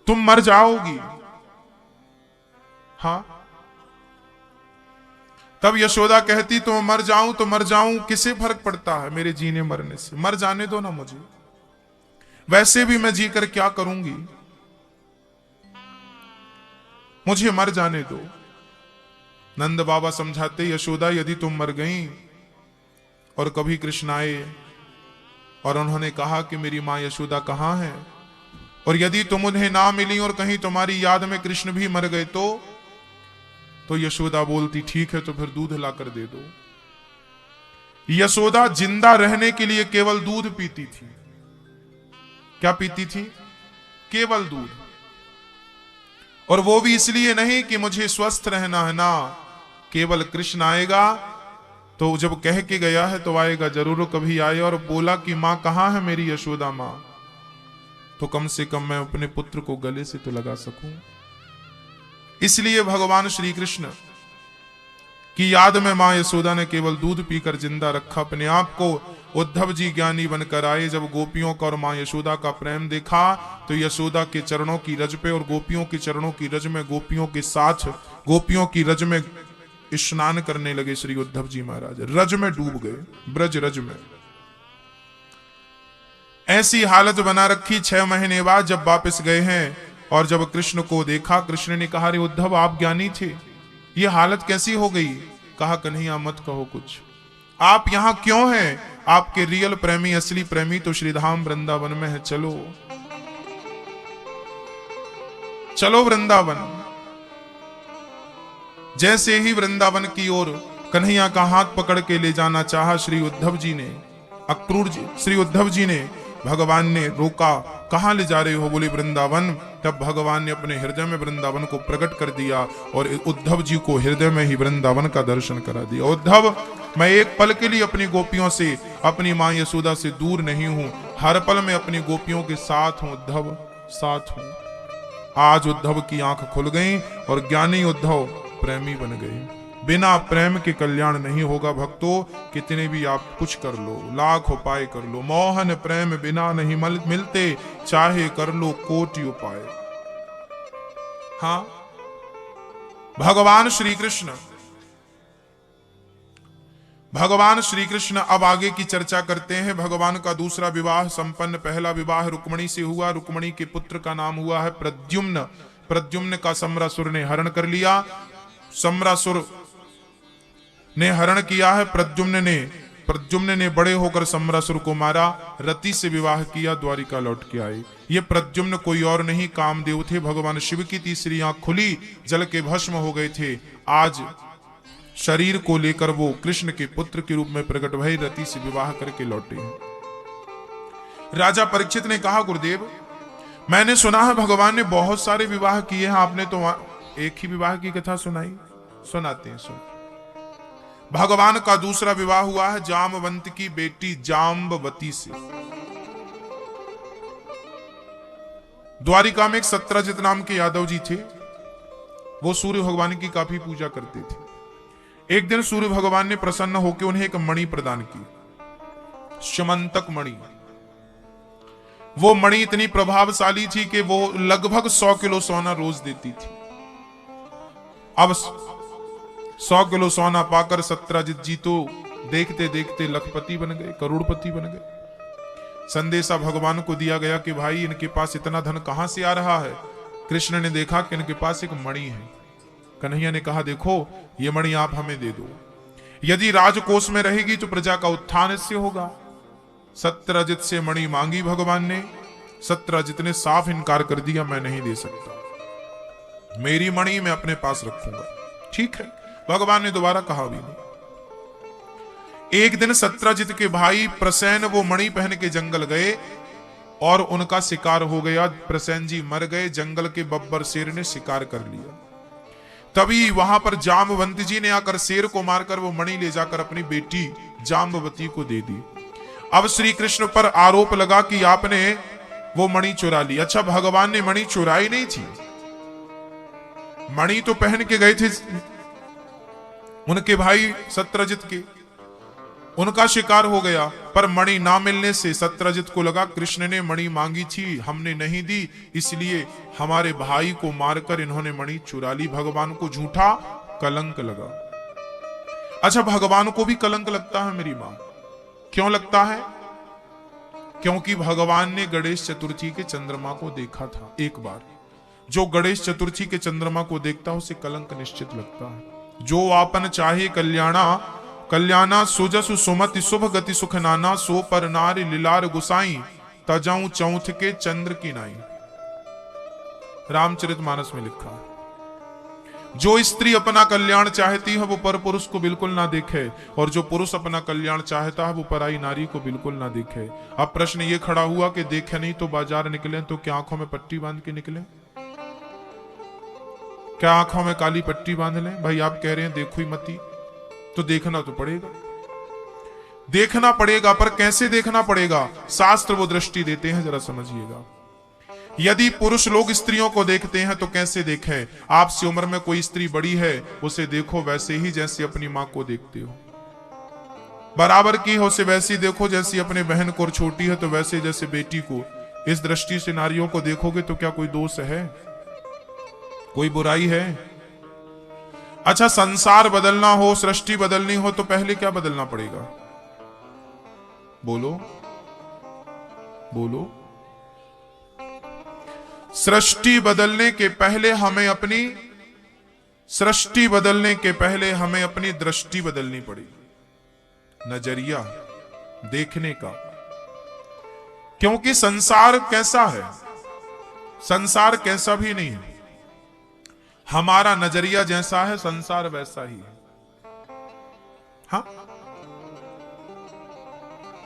तुम मर जाओगी। हाँ, तब यशोदा कहती तो मर जाऊं तो मर जाऊं, किसे फर्क पड़ता है मेरे जीने मरने से, मर जाने दो ना मुझे, वैसे भी मैं जीकर क्या करूंगी, मुझे मर जाने दो। नंद बाबा समझाते, यशोदा यदि तुम मर गई और कभी कृष्ण आए और उन्होंने कहा कि मेरी मां यशोदा कहां है, और यदि तुम उन्हें ना मिली और कहीं तुम्हारी याद में कृष्ण भी मर गए तो यशोदा बोलती ठीक है तो फिर दूध लाकर दे दो। यशोदा जिंदा रहने के लिए केवल दूध पीती थी। क्या पीती थी? केवल दूध, और वो भी इसलिए नहीं कि मुझे स्वस्थ रहना है ना, केवल कृष्ण आएगा तो जब कह के गया है तो आएगा जरूर, कभी आए और बोला कि मां कहां है मेरी यशोदा मां, तो कम से कम मैं अपने पुत्र को गले से तो लगा सकूं। इसलिए भगवान श्री कृष्ण की याद में मां यशोदा ने केवल दूध पीकर जिंदा रखा अपने आप को। उद्धव जी ज्ञानी बनकर आए, जब गोपियों का और मां यशोदा का प्रेम देखा तो यशोदा के चरणों की रज पे और गोपियों के चरणों की रज में, गोपियों के साथ गोपियों की रज में स्नान करने लगे श्री उद्धव जी महाराज, रज में डूब गए, ब्रज रज में। ऐसी हालत बना रखी। 6 महीने बाद जब वापस गए हैं और जब कृष्ण को देखा, कृष्ण ने कहा, रे उद्धव आप ज्ञानी थे, ये हालत कैसी हो गई? कहा, कन्हैया मत कहो कुछ, आप यहां क्यों हैं? आपके रियल प्रेमी, असली प्रेमी तो श्रीधाम वृंदावन में है, चलो चलो वृंदावन। जैसे ही वृंदावन की ओर कन्हैया का हाथ पकड़ के ले जाना चाहा श्री उद्धव जी ने, अक्रूर जी, श्री उद्धव जी ने, भगवान ने रोका, कहां ले जा रहे हो? बोले वृंदावन। तब भगवान ने अपने हृदय में वृंदावन को प्रकट कर दिया और उद्धव जी को हृदय में ही वृंदावन का दर्शन करा दिया। उद्धव, मैं एक पल के लिए अपनी गोपियों से, अपनी मां यशोदा से दूर नहीं हूं, हर पल में अपनी गोपियों के साथ हूं उद्धव, साथ हूं। आज उद्धव की आंख खुल गई और ज्ञानी उद्धव प्रेमी बन गए। बिना प्रेम के कल्याण नहीं होगा भक्तों, कितने भी आप कुछ कर लो, लाख उपाय कर लो, मोहन प्रेम बिना नहीं मिलते, चाहे कर लो कोटि उपाय। हाँ, भगवान श्री कृष्ण भगवान श्री कृष्ण अब आगे की चर्चा करते हैं। भगवान का दूसरा विवाह संपन्न, पहला विवाह रुक्मणी से हुआ। रुक्मणी के पुत्र का नाम हुआ है प्रद्युम्न। प्रद्युम्न का सम्रासुर ने हरण कर लिया। सम्रासुर ने हरण किया है। प्रद्युम्न ने बड़े होकर सम्रासुर को मारा, रति से विवाह किया, द्वारिका लौट के आए। ये प्रद्युम्न कोई और नहीं, कामदेव थे। भगवान शिव की तीसरी आंख खुली, जल के भस्म हो गए थे। आज शरीर को लेकर वो कृष्ण के पुत्र के रूप में प्रकट भय, रति से विवाह करके लौटे। राजा परीक्षित ने कहा, गुरुदेव मैंने सुना है भगवान ने बहुत सारे विवाह किए हैं, आपने तो एक ही विवाह की कथा सुनाई। सुनाते हैं, सुन। भगवान का दूसरा विवाह हुआ है जामवंत की बेटी जाम्बवती से। द्वारिका में एक सत्रजित नाम के यादव जी थे। वो सूर्य भगवान की काफी पूजा करते थे। एक दिन सूर्य भगवान ने प्रसन्न होकर उन्हें एक मणि प्रदान की, श्यमंतक मणि। वो मणि इतनी प्रभावशाली थी कि वो लगभग 100 किलो सोना रोज देती थी। अब 100 किलो सोना पाकर सत्यजित जी तो देखते देखते लखपति बन गए, करोड़पति बन गए। संदेशा भगवान को दिया गया कि भाई इनके पास इतना धन कहां से आ रहा है। कृष्ण ने देखा कि इनके पास एक मणि है। कन्हैया ने कहा, देखो ये मणि आप हमें दे दो, यदि राजकोष में रहेगी तो प्रजा का उत्थान इससे होगा। सत्यजित से मणि मांगी भगवान ने। सत्यजित ने साफ इनकार कर दिया, मैं नहीं दे सकता, मेरी मणि मैं अपने पास रखूंगा। ठीक है, भगवान ने दोबारा कहा भी नहीं। एक दिन सत्यजित के भाई प्रसेन वो मणि पहन के जंगल गए और उनका शिकार हो गया। प्रसेन जी मर गए, जंगल के बब्बर शेर ने शिकार कर लिया। तभी वहां पर जाम्बवंत जी ने आकर शेर को मारकर वो मणि ले जाकर अपनी बेटी जाम्बवती को दे दी। अब श्री कृष्ण पर आरोप लगा कि आपने वो मणि चुरा ली। अच्छा, भगवान ने मणि चुराई नहीं थी, मणि तो पहन के गए थे उनके भाई सत्यजित के। उनका शिकार हो गया, पर मणि ना मिलने से सत्यजित को लगा कृष्ण ने मणि मांगी थी, हमने नहीं दी, इसलिए हमारे भाई को मारकर इन्होंने मणि चुरा ली। भगवान को झूठा कलंक लगा। अच्छा, भगवान को भी कलंक लगता है मेरी मां। क्यों लगता है? क्योंकि भगवान ने गणेश चतुर्थी के चंद्रमा को देखा था एक बार। जो गणेश चतुर्थी के चंद्रमा को देखता है उसे कलंक निश्चित लगता है। जो आपन चाहे कल्याणा सुजसु सुमति शुभ गति सुख नाना, सो पर नारी लीलार गुसाई, तजाऊ चौथ के चंद्र की नाई। रामचरितमानस में लिखा है। जो स्त्री अपना कल्याण चाहती है वो पर पुरुष को बिल्कुल ना देखे, और जो पुरुष अपना कल्याण चाहता है वो पराई नारी को बिल्कुल ना देखे। अब प्रश्न ये खड़ा हुआ कि देखे नहीं तो बाजार निकले तो क्या आंखों में पट्टी बांध के निकले? क्या आंखों में काली पट्टी बांध लें? भाई आप कह रहे हैं देखो ही मती, तो देखना तो पड़ेगा, देखना पड़ेगा, पर कैसे देखना पड़ेगा? शास्त्र वो दृष्टि देते हैं, जरा समझिएगा। यदि पुरुष लोग स्त्रियों को देखते हैं तो कैसे देखें? आपसे उम्र में कोई स्त्री बड़ी है, उसे देखो वैसे ही जैसे अपनी मां को देखते हो। बराबर की हो उसे वैसी देखो जैसी अपने बहन को, और छोटी है तो वैसे जैसे बेटी को। इस दृष्टि से नारियों को देखोगे तो क्या कोई दोष है? कोई बुराई है? अच्छा, संसार बदलना हो, सृष्टि बदलनी हो तो पहले क्या बदलना पड़ेगा? बोलो बोलो। सृष्टि बदलने के पहले हमें अपनी दृष्टि बदलनी पड़ेगी, नजरिया देखने का। क्योंकि संसार कैसा है? संसार कैसा भी नहीं है, हमारा नजरिया जैसा है संसार वैसा ही है। हाँ,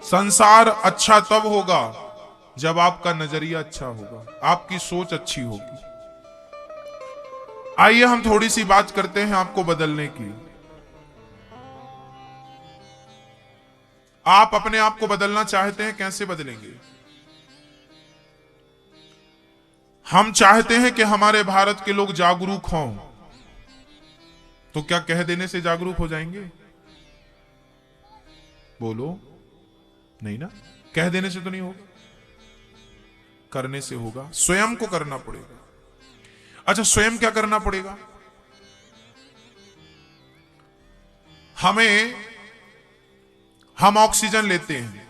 संसार अच्छा तब होगा जब आपका नजरिया अच्छा होगा, आपकी सोच अच्छी होगी। आइए हम थोड़ी सी बात करते हैं आपको बदलने की। आप अपने आप को बदलना चाहते हैं, कैसे बदलेंगे? हम चाहते हैं कि हमारे भारत के लोग जागरूक हों, तो क्या कह देने से जागरूक हो जाएंगे? बोलो, नहीं ना, कह देने से तो नहीं होगा, करने से होगा। स्वयं को करना पड़ेगा। अच्छा, स्वयं क्या करना पड़ेगा? हमें हम ऑक्सीजन लेते हैं,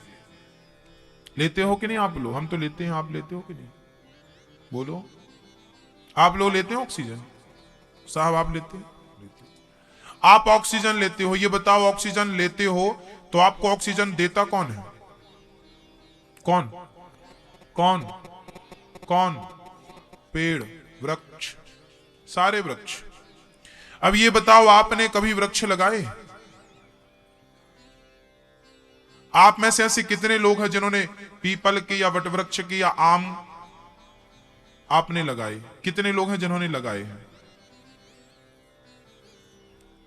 लेते हो कि नहीं आप लोग? हम तो लेते हैं, आप लेते हो कि नहीं? बोलो, आप लोग लेते हैं ऑक्सीजन? साहब आप लेते हैं? आप ऑक्सीजन लेते हो, ये बताओ ऑक्सीजन लेते हो तो आपको ऑक्सीजन देता कौन है? कौन कौन कौन? पेड़, वृक्ष, सारे वृक्ष। अब ये बताओ, आपने कभी वृक्ष लगाए? आप में से ऐसे कितने लोग हैं जिन्होंने पीपल के या वटवृक्ष के या आम आपने लगाए? कितने लोग हैं जिन्होंने लगाए हैं?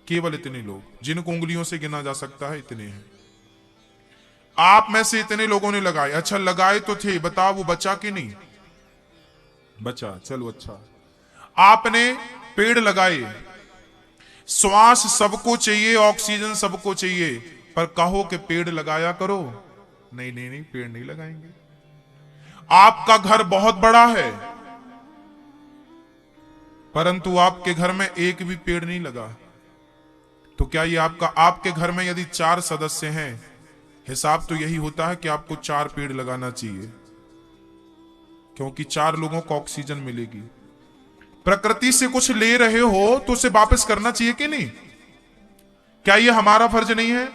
केवल इतने लोग, जिनको उंगलियों से गिना जा सकता है, इतने हैं। आप में से इतने लोगों ने लगाए। अच्छा, लगाए तो थे, बताओ वो बचा कि नहीं बचा? चलो अच्छा, आपने पेड़ लगाए। श्वास सबको चाहिए, ऑक्सीजन सबको चाहिए, पर कहो कि पेड़ लगाया करो। नहीं नहीं नहीं, पेड़ नहीं लगाएंगे। आपका घर बहुत बड़ा है, परंतु आपके घर में एक भी पेड़ नहीं लगा। तो क्या ये आपके घर में यदि 4 सदस्य हैं, हिसाब तो यही होता है कि आपको 4 पेड़ लगाना चाहिए, क्योंकि 4 लोगों को ऑक्सीजन मिलेगी। प्रकृति से कुछ ले रहे हो तो उसे वापस करना चाहिए कि नहीं? क्या ये हमारा फर्ज नहीं है?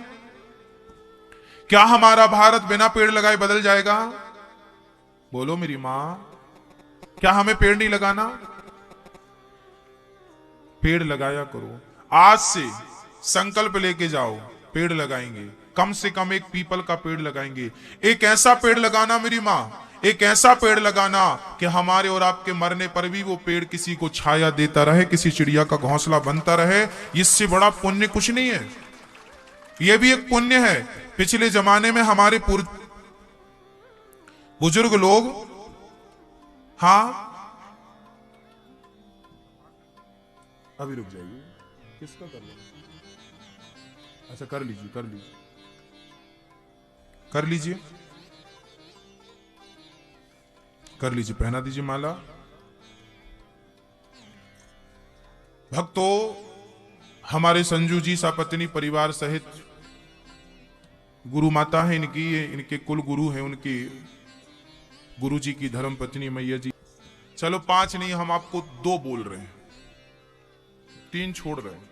क्या हमारा भारत बिना पेड़ लगाए बदल जाएगा? बोलो मेरी मां, क्या हमें पेड़ नहीं लगाना? पेड़ लगाया करो। आज से संकल्प लेके जाओ, पेड़ लगाएंगे, कम से कम एक पीपल का पेड़ लगाएंगे। एक ऐसा पेड़ लगाना मेरी मां, एक ऐसा पेड़ लगाना कि हमारे और आपके मरने पर भी वो पेड़ किसी को छाया देता रहे, किसी चिड़िया का घोंसला बनता रहे। इससे बड़ा पुण्य कुछ नहीं है। यह भी एक पुण्य है। पिछले जमाने में हमारे बुजुर्ग लोग, हाँ अभी रुक जाइए, किसका कर लो? अच्छा कर लीजिए, कर लीजिए, कर लीजिए, कर लीजिए, पहना दीजिए माला। भक्तों, हमारे संजू जी सापत्नी परिवार सहित गुरु माता है इनकी, इनके कुल गुरु हैं, उनके गुरु जी की धर्म पत्नी मैया जी। चलो 5 नहीं, हम आपको 2 बोल रहे हैं, 3 छोड़ रहे हैं।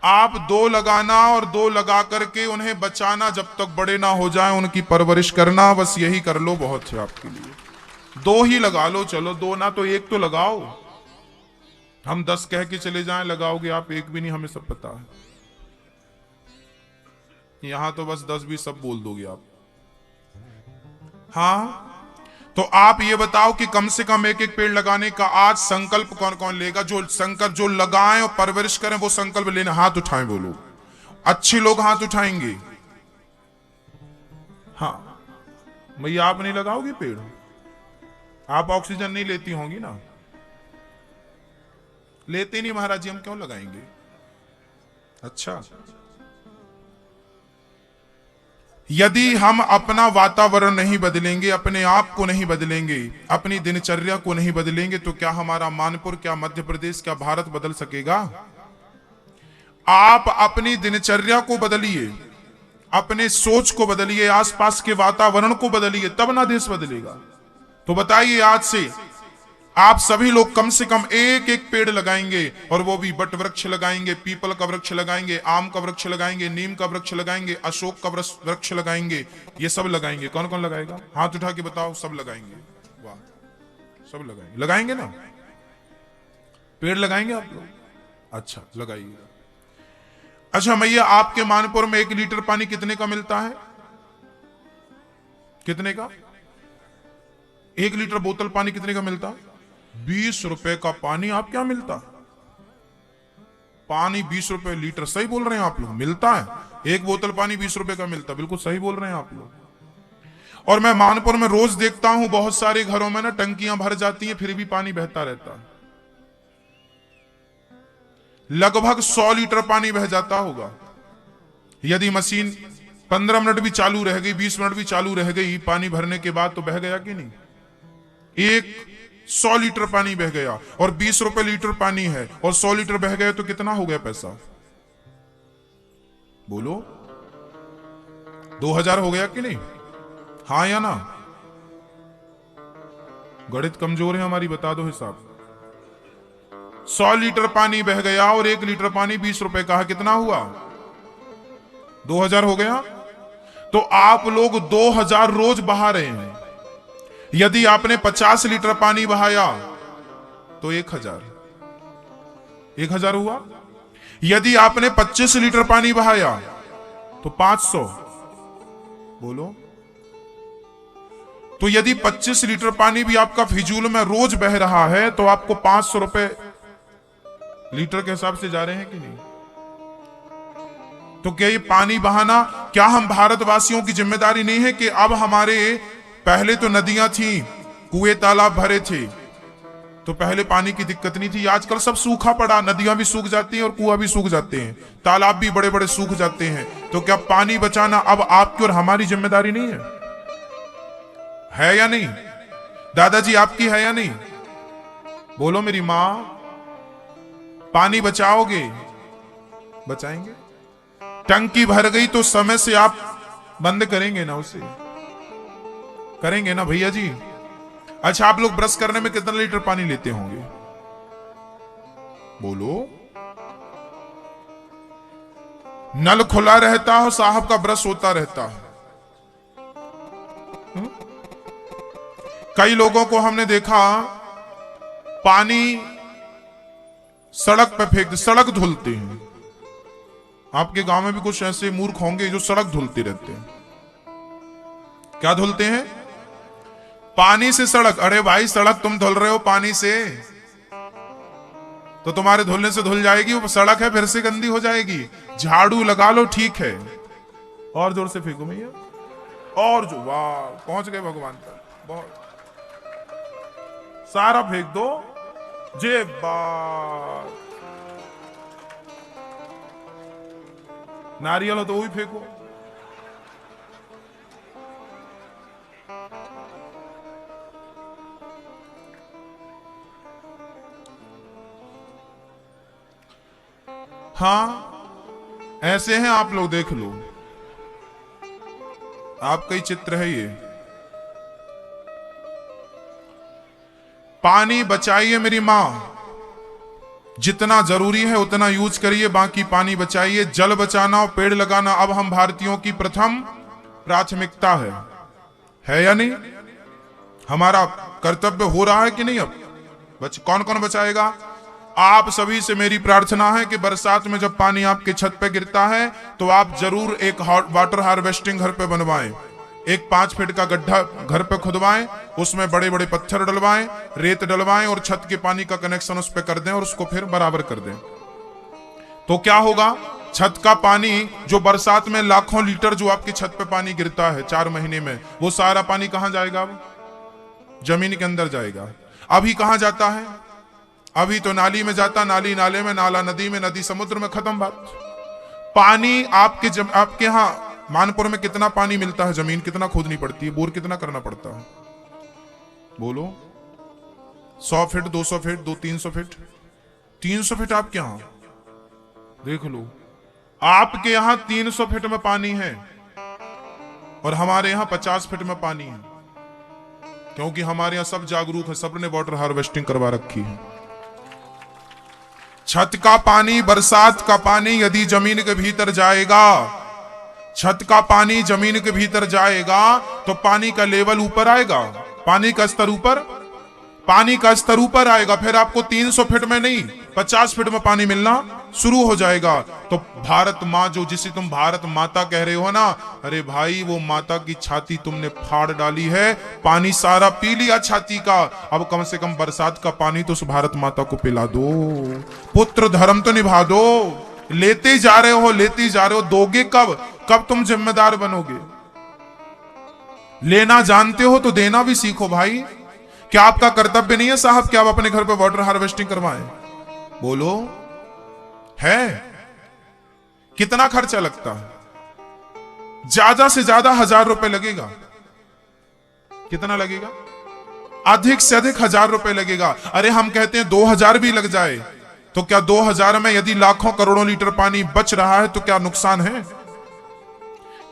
आप 2 लगाना और 2 लगा करके उन्हें बचाना, जब तक बड़े ना हो जाएं, उनकी परवरिश करना। बस यही कर लो, बहुत है आपके लिए। 2 ही लगा लो, चलो 2 ना तो 1 तो लगाओ। हम 10 कह के चले जाएं, लगाओगे आप 1 भी नहीं, हमें सब पता है। यहां तो बस 10 भी सब बोल दोगे आप। हाँ, तो आप ये बताओ कि कम से कम 1-1 पेड़ लगाने का आज संकल्प कौन कौन लेगा? जो लगाएं और परवरिश करें, वो संकल्प लेने हाथ उठाएं। बोलो, अच्छे लोग हाथ उठाएंगे। हाँ भैया, आप नहीं लगाओगे पेड़? आप ऑक्सीजन नहीं लेती होंगी ना? लेते नहीं महाराज जी, हम क्यों लगाएंगे? अच्छा, यदि हम अपना वातावरण नहीं बदलेंगे, अपने आप को नहीं बदलेंगे, अपनी दिनचर्या को नहीं बदलेंगे, तो क्या हमारा मानपुर, क्या मध्य प्रदेश, क्या भारत बदल सकेगा? आप अपनी दिनचर्या को बदलिए, अपने सोच को बदलिए, आसपास के वातावरण को बदलिए, तब ना देश बदलेगा। तो बताइए, आज से आप सभी लोग कम से कम 1-1 पेड़ लगाएंगे, और वो भी बट वृक्ष लगाएंगे, पीपल का वृक्ष लगाएंगे, आम का वृक्ष लगाएंगे, नीम का वृक्ष लगाएंगे, अशोक का वृक्ष लगाएंगे। ये सब लगाएंगे। कौन कौन लगाएगा? हाथ उठा के बताओ। सब लगाएंगे? वाह, सब लगाएंगे। लगाएंगे ना? पेड़ लगाएंगे आप लोग? अच्छा, लगाइए। अच्छा मैया, आपके मानपुर में 1 लीटर पानी कितने का मिलता है? कितने का? 1 लीटर बोतल पानी कितने का मिलता है? 20 रुपए का पानी। आप क्या मिलता? पानी 20 रुपए लीटर। सही बोल रहे हैं आप लोग, मिलता है। 1 बोतल पानी 20 रुपए का मिलता है, बिल्कुल सही बोल रहे हैं आप लोग। और मैं मानपुर में रोज देखता हूं, बहुत सारे घरों में ना टंकियां भर जाती हैं, फिर भी पानी बहता रहता है। लगभग 100 लीटर पानी बह जाता होगा। यदि मशीन 15 मिनट भी चालू रह गई, 20 मिनट भी चालू रह गई पानी भरने के बाद, तो बह गया कि नहीं? 100 लीटर पानी बह गया, और 20 रुपए लीटर पानी है, और 100 लीटर बह गया, तो कितना हो गया पैसा? बोलो, 2000 हो गया कि नहीं? हाँ या ना? गणित कमजोर है हमारी, बता दो हिसाब। 100 लीटर पानी बह गया और 1 लीटर पानी 20 रुपए का है, कितना हुआ? 2000 हो गया। तो आप लोग 2000 रोज बहा रहे हैं। यदि आपने 50 लीटर पानी बहाया तो 1000 हुआ। यदि आपने 25 लीटर पानी बहाया तो 500। बोलो। तो यदि 25 लीटर पानी भी आपका फिजूल में रोज बह रहा है तो आपको 500 रुपए लीटर के हिसाब से जा रहे हैं कि नहीं? तो क्या ये पानी बहाना, क्या हम भारतवासियों की जिम्मेदारी नहीं है कि अब हमारे, पहले तो नदियां थी, कुएं तालाब भरे थे, तो पहले पानी की दिक्कत नहीं थी। आजकल सब सूखा पड़ा, नदियां भी सूख जाती हैं और कुआं भी सूख जाते हैं, तालाब भी बड़े बड़े सूख जाते हैं। तो क्या पानी बचाना अब आपकी और हमारी जिम्मेदारी नहीं है या नहीं? दादाजी आपकी है या नहीं? बोलो मेरी मां, पानी बचाओगे? बचाएंगे। टंकी भर गई तो समय से आप बंद करेंगे ना, उसे करेंगे ना भैया जी? अच्छा, आप लोग ब्रश करने में कितना लीटर पानी लेते होंगे? बोलो। नल खुला रहता हो, साहब का ब्रश होता रहता है। कई लोगों को हमने देखा पानी सड़क पे फेंकते, सड़क धुलते हैं। आपके गांव में भी कुछ ऐसे मूर्ख होंगे जो सड़क धुलते रहते हैं। क्या धुलते हैं? पानी से सड़क। अरे भाई, सड़क तुम धुल रहे हो पानी से, तो तुम्हारे धुलने से धुल जाएगी, वो सड़क है फिर से गंदी हो जाएगी। झाड़ू लगा लो, ठीक है, और जोर से फेंको भैया, और जो, वाह, पहुंच गए भगवान तक, बहुत सारा फेंक दो। जे बात, नारियल हो तो वो भी फेंको। हाँ, ऐसे हैं आप लोग, देख लो, आपका ही चित्र है ये। पानी बचाइए मेरी मां, जितना जरूरी है उतना यूज करिए, बाकी पानी बचाइए। जल बचाना और पेड़ लगाना अब हम भारतीयों की प्रथम प्राथमिकता है या नहीं? हमारा कर्तव्य हो रहा है कि नहीं? अब कौन कौन बचाएगा? आप सभी से मेरी प्रार्थना है कि बरसात में जब पानी आपके छत पे गिरता है तो आप जरूर एक वाटर हार्वेस्टिंग घर पे बनवाएं। एक 5 फीट का गड्ढा घर पे खुदवाएं, उसमें बड़े बड़े पत्थर डलवाएं, रेत डलवाएं और छत के पानी का कनेक्शन उस पे कर दें और उसको फिर बराबर कर दें। तो क्या होगा? छत का पानी जो बरसात में लाखों लीटर जो आपकी छत पे पानी गिरता है 4 महीने में, वो सारा पानी कहां जाएगा? अब जमीन के अंदर जाएगा। अभी कहां जाता है? अभी तो नाली में जाता, नाली नाले में, नाला नदी में, नदी समुद्र में, खत्म बात। पानी आपके यहाँ मानपुर में कितना पानी मिलता है? जमीन कितना खोदनी पड़ती है? बोर कितना करना पड़ता है? बोलो। 100 फीट, 200 फीट, 300 फीट, 300 फीट आपके यहां देख लो। आपके यहां 300 फीट में पानी है और हमारे यहां 50 फीट में पानी है, क्योंकि हमारे यहां सब जागरूक है, सबने वाटर हार्वेस्टिंग करवा रखी है। छत का पानी, बरसात का पानी यदि जमीन के भीतर जाएगा, छत का पानी जमीन के भीतर जाएगा तो पानी का लेवल ऊपर आएगा, पानी का स्तर ऊपर आएगा। फिर आपको 300 फीट में नहीं, 50 फीट में पानी मिलना शुरू हो जाएगा। तो भारत माँ, जो जिसे तुम भारत माता कह रहे हो ना, अरे भाई, वो माता की छाती तुमने फाड़ डाली है, पानी सारा पी लिया छाती का। अब कम से कम बरसात का पानी तो उस भारत माता को पिला दो, पुत्र धर्म तो निभा दो। लेते जा रहे हो, दोगे कब? कब तुम जिम्मेदार बनोगे? लेना जानते हो तो देना भी सीखो भाई। क्या आपका कर्तव्य नहीं है साहब कि आप अपने घर पे वाटर हार्वेस्टिंग करवाएं? बोलो। है? कितना खर्चा लगता है? ज्यादा से ज्यादा 1000 रुपए लगेगा। कितना लगेगा? अधिक से अधिक 1000 रुपए लगेगा। अरे हम कहते हैं 2000 भी लग जाए तो क्या 2000 में यदि लाखों करोड़ों लीटर पानी बच रहा है तो क्या नुकसान है?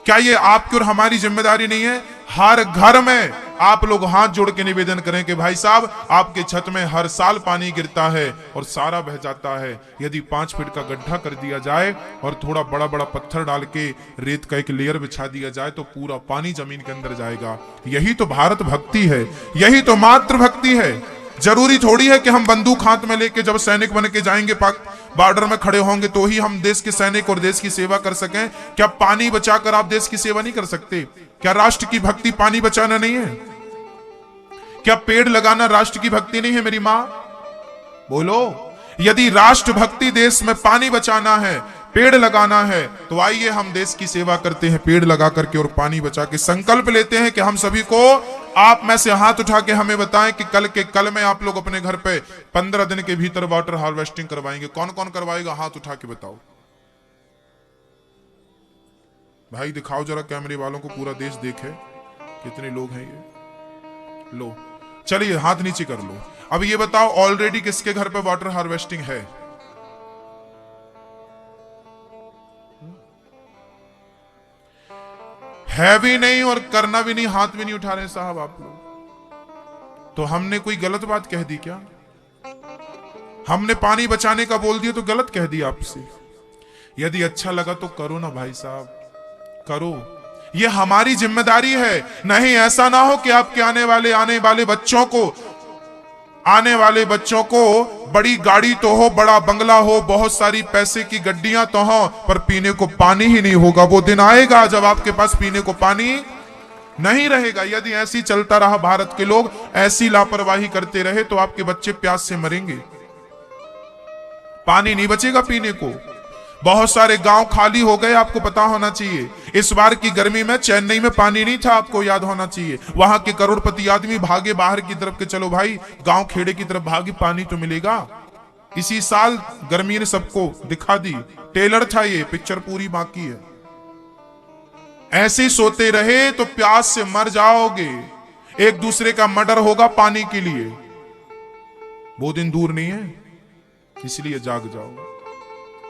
क्या ये आपकी और हमारी जिम्मेदारी नहीं है? हर घर में आप लोग हाथ जोड़ के निवेदन करें कि भाई साहब, आपके छत में हर साल पानी गिरता है और सारा बह जाता है। यदि 5 फीट का गड्ढा कर दिया जाए और थोड़ा बड़ा बड़ा पत्थर डाल के रेत का एक लेयर बिछा दिया जाए तो पूरा पानी जमीन के अंदर जाएगा। यही तो भारत भक्ति है, यही तो मातृभक्ति है। जरूरी थोड़ी है कि हम बंदूक हाथ में लेके जब सैनिक बन के जाएंगे पाक बॉर्डर में खड़े होंगे तो ही हम देश के सैनिक और देश की सेवा कर सकें। क्या पानी बचाकर आप देश की सेवा नहीं कर सकते? क्या राष्ट्र की भक्ति पानी बचाना नहीं है? क्या पेड़ लगाना राष्ट्र की भक्ति नहीं है? मेरी मां बोलो। यदि राष्ट्र भक्ति देश में पानी बचाना है, पेड़ लगाना है, तो आइए हम देश की सेवा करते हैं, पेड़ लगा करके और पानी बचा के। संकल्प लेते हैं कि हम सभी को, आप में से हाथ उठा के हमें बताएं कि कल के कल में आप लोग अपने घर पे 15 दिन के भीतर वाटर हार्वेस्टिंग करवाएंगे। कौन कौन करवाएगा? हाथ उठा के बताओ भाई, दिखाओ जरा कैमरे वालों को, पूरा देश देखे कितने लोग हैं ये। लो चलिए हाथ नीचे कर लो। अब ये बताओ ऑलरेडी किसके घर पे वाटर हार्वेस्टिंग है? है भी नहीं और करना भी नहीं, हाथ भी नहीं उठा रहे साहब आप लोग। तो हमने कोई गलत बात कह दी क्या? हमने पानी बचाने का बोल दिया तो गलत कह दिया आपसे? यदि अच्छा लगा तो करो ना भाई साहब, करो। ये हमारी जिम्मेदारी है। नहीं ऐसा ना हो कि आपके आने वाले बच्चों को बड़ी गाड़ी तो हो, बड़ा बंगला हो, बहुत सारी पैसे की गड्डियां तो हो, पर पीने को पानी ही नहीं होगा। वो दिन आएगा जब आपके पास पीने को पानी नहीं रहेगा। यदि ऐसी चलता रहा, भारत के लोग ऐसी लापरवाही करते रहे, तो आपके बच्चे प्यास से मरेंगे। पानी नहीं बचेगा पीने को। बहुत सारे गांव खाली हो गए, आपको पता होना चाहिए। इस बार की गर्मी में चेन्नई में पानी नहीं था, आपको याद होना चाहिए। वहां के करोड़पति आदमी भागे बाहर की तरफ के, चलो भाई गांव खेड़े की तरफ भागे, पानी तो मिलेगा। इसी साल गर्मी ने सबको दिखा दी। टेलर था ये, पिक्चर पूरी बाकी है। ऐसे सोते रहे तो प्यास से मर जाओगे। एक दूसरे का मर्डर होगा पानी के लिए। वो दिन दूर नहीं है, इसलिए जाग जाओ।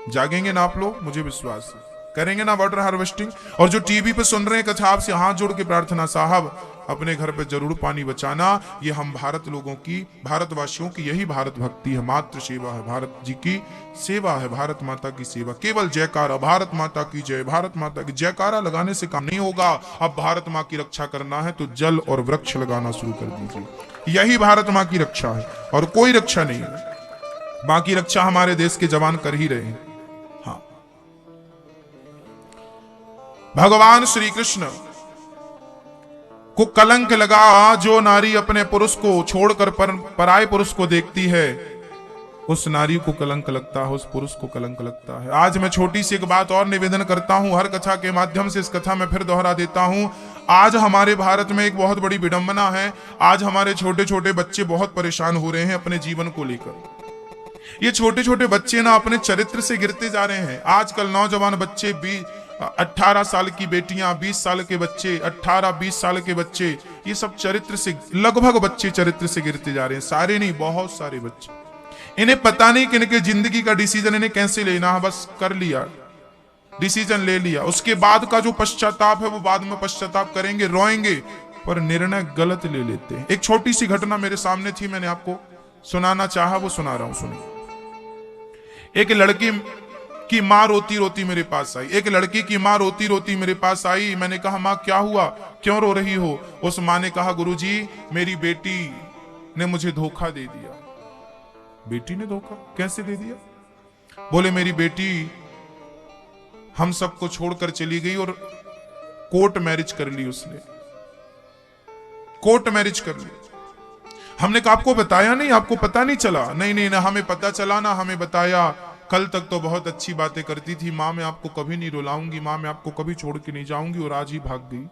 जागेंगे ना आप लोग? मुझे विश्वास है करेंगे ना वाटर हार्वेस्टिंग। और जो टीवी पे सुन रहे हैं कथा, आपसे हाथ जोड़ के प्रार्थना, साहब अपने घर पे जरूर पानी बचाना। ये हम भारत लोगों की, भारतवासियों की यही भारत भक्ति है, मातृ सेवा है, भारत जी की सेवा है, भारत माता की सेवा। केवल जयकारा, भारत माता की जय, भारत माता की जयकारा लगाने से काम नहीं होगा। अब भारत माँ की रक्षा करना है तो जल और वृक्ष लगाना शुरू कर दीजिए। यही भारत माँ की रक्षा है और कोई रक्षा नहीं है। बाकी रक्षा हमारे देश के जवान कर ही रहे हैं। हाँ, भगवान श्री कृष्ण को कलंक लगा, जो नारी अपने पुरुष को छोड़कर पराये पुरुष को देखती है, उस नारी को कलंक लगता है, उस पुरुष को कलंक लगता है। आज मैं छोटी सी एक बात और निवेदन करता हूं, हर कथा के माध्यम से इस कथा में फिर दोहरा देता हूं। आज हमारे भारत में एक बहुत बड़ी विडंबना है। आज हमारे छोटे छोटे बच्चे बहुत परेशान हो रहे हैं अपने जीवन को लेकर। ये छोटे छोटे बच्चे ना अपने चरित्र से गिरते जा रहे हैं। आजकल नौजवान बच्चे 18 साल की बेटियां, 20 साल के बच्चे, 18-20 साल के बच्चे, ये सब चरित्र से, लगभग बच्चे चरित्र से गिरते जा रहे हैं। सारे नहीं, बहुत सारे बच्चे। इन्हें पता नहीं कि इनके जिंदगी का डिसीजन इन्हें कैसे लेना है, बस कर लिया, डिसीजन ले लिया। उसके बाद का जो पश्चाताप है वो बाद में पश्चाताप करेंगे, रोएंगे, पर निर्णय गलत ले लेते हैं। एक छोटी सी घटना मेरे सामने थी, मैंने आपको सुनाना चाहा, वो सुना रहा हूं, सुनिए। एक लड़की की माँ रोती रोती मेरे पास आई। एक लड़की की माँ रोती रोती मेरे पास आई। मैंने कहा, माँ क्या हुआ, क्यों रो रही हो? उस माँ ने कहा, गुरुजी मेरी बेटी ने मुझे धोखा दे दिया। बेटी ने धोखा कैसे दे दिया? बोले मेरी बेटी हम सबको छोड़कर चली गई और कोर्ट मैरिज कर ली उसने, कोर्ट मैरिज कर ली। हमने कहा आपको बताया नहीं, आपको पता नहीं चला? नहीं नहीं ना हमें पता चला ना हमें बताया। कल तक तो बहुत अच्छी बातें करती थी, माँ मैं आपको कभी नहीं रुलाऊंगी, माँ मैं आपको कभी छोड़ के नहीं जाऊंगी, और आज ही भाग गई।